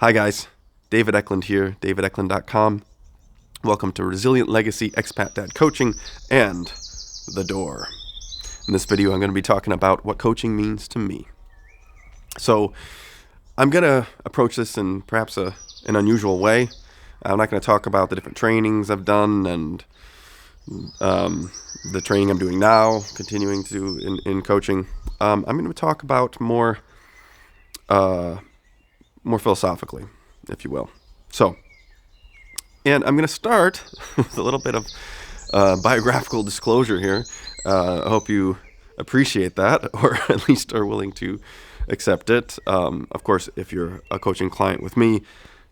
Hi guys, David Eklund here, davideklund.com. Welcome to Resilient Legacy Expat Dad Coaching and The Door. In this video, I'm going to be talking about what coaching means to me. So I'm going to approach this in perhaps an unusual way. I'm not going to talk about the different trainings I've done and the training I'm doing now, continuing to in coaching. I'm going to talk about more philosophically, if you will. So, and I'm going to start with a little bit of biographical disclosure here. I hope you appreciate that, or at least are willing to accept it. Of course, if you're a coaching client with me,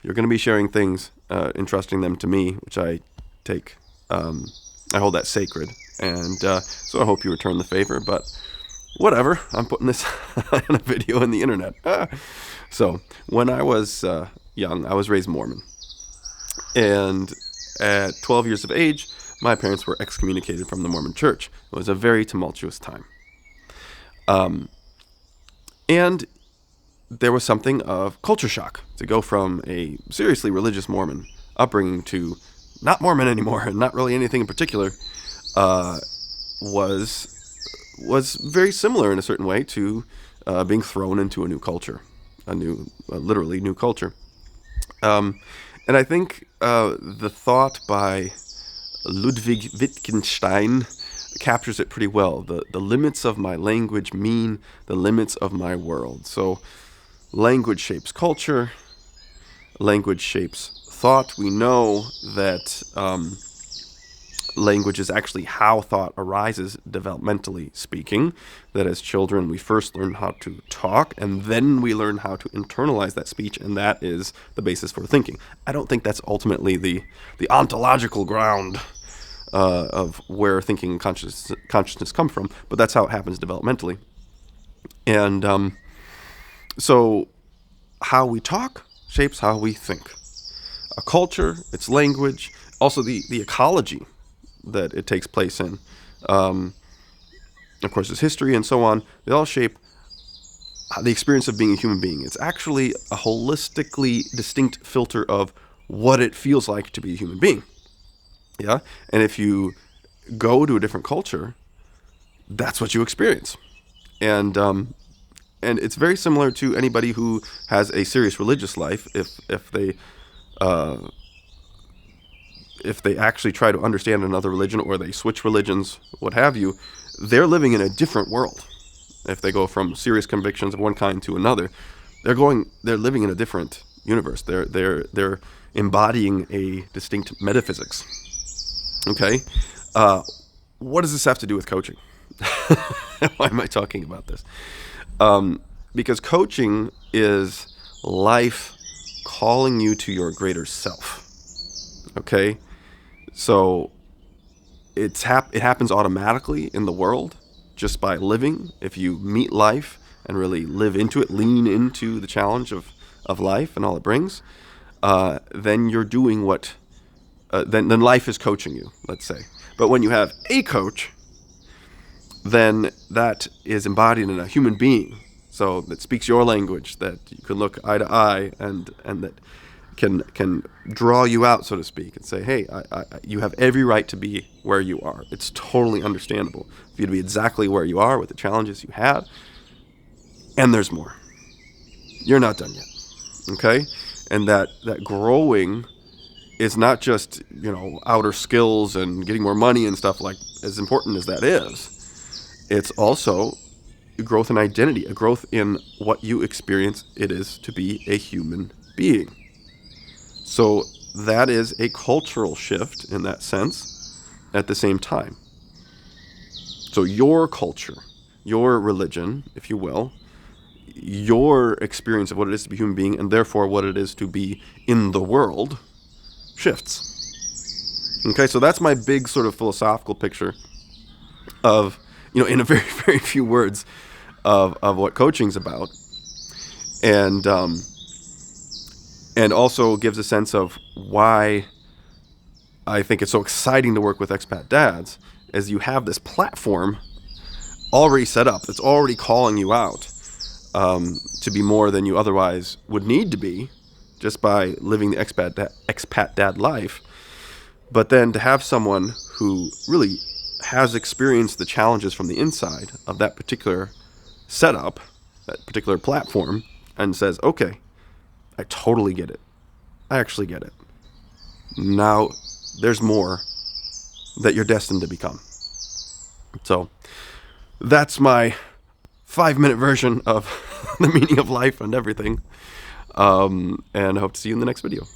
you're going to be sharing things, entrusting them to me, which I take, I hold that sacred. And so I hope you return the favor, but whatever, I'm putting this in a video on the internet. So when I was young, I was raised Mormon. And at 12 years of age, my parents were excommunicated from the Mormon church. It was a very tumultuous time. And there was something of culture shock to go from a seriously religious Mormon upbringing to not Mormon anymore, and not really anything in particular, was very similar in a certain way to being thrown into a new culture, literally new culture. And I think the thought by Ludwig Wittgenstein captures it pretty well. The limits of my language mean the limits of my world. So language shapes culture, language shapes thought. We know that language is actually how thought arises, developmentally speaking, that as children we first learn how to talk, and then we learn how to internalize that speech, and that is the basis for thinking. I don't think that's ultimately the ontological ground of where thinking and consciousness come from, but that's how it happens developmentally. And so how we talk shapes how we think. A culture, its language, also the ecology that it takes place in, of course, its history and so on, they all shape the experience of being a human being. It's actually a holistically distinct filter of what it feels like to be a human being. Yeah? And if you go to a different culture, that's what you experience. And it's very similar to anybody who has a serious religious life. If they actually try to understand another religion, or they switch religions, what have you, they're living in a different world. If they go from serious convictions of one kind to another, they're living in a different universe. They're embodying a distinct metaphysics. Okay, what does this have to do with coaching? Why am I talking about this? Because coaching is life calling you to your greater self. Okay, so it happens automatically in the world just by living. If you meet life and really live into it, lean into the challenge of life and all it brings, then you're doing what then life is coaching you, let's say. But when you have a coach, then that is embodied in a human being, so that speaks your language, that you can look eye to eye, and that can draw you out, so to speak, and say, hey, you have every right to be where you are. It's totally understandable for you to be exactly where you are with the challenges you had, and there's more. You're not done yet, okay? And that growing is not just, outer skills and getting more money and stuff, like, as important as that is. It's also growth in identity, a growth in what you experience it is to be a human being. So that is a cultural shift in that sense at the same time. So your culture, your religion, if you will, your experience of what it is to be a human being, and therefore what it is to be in the world, shifts. Okay, so that's my big sort of philosophical picture of, in a very, very few words, of what coaching's about. And also gives a sense of why I think it's so exciting to work with expat dads, as you have this platform already set up. It's already calling you out to be more than you otherwise would need to be just by living the expat dad life. But then to have someone who really has experienced the challenges from the inside of that particular setup, that particular platform, and says, okay, I totally get it. I actually get it. Now there's more that you're destined to become. So that's my 5-minute version of the meaning of life and everything. And I hope to see you in the next video.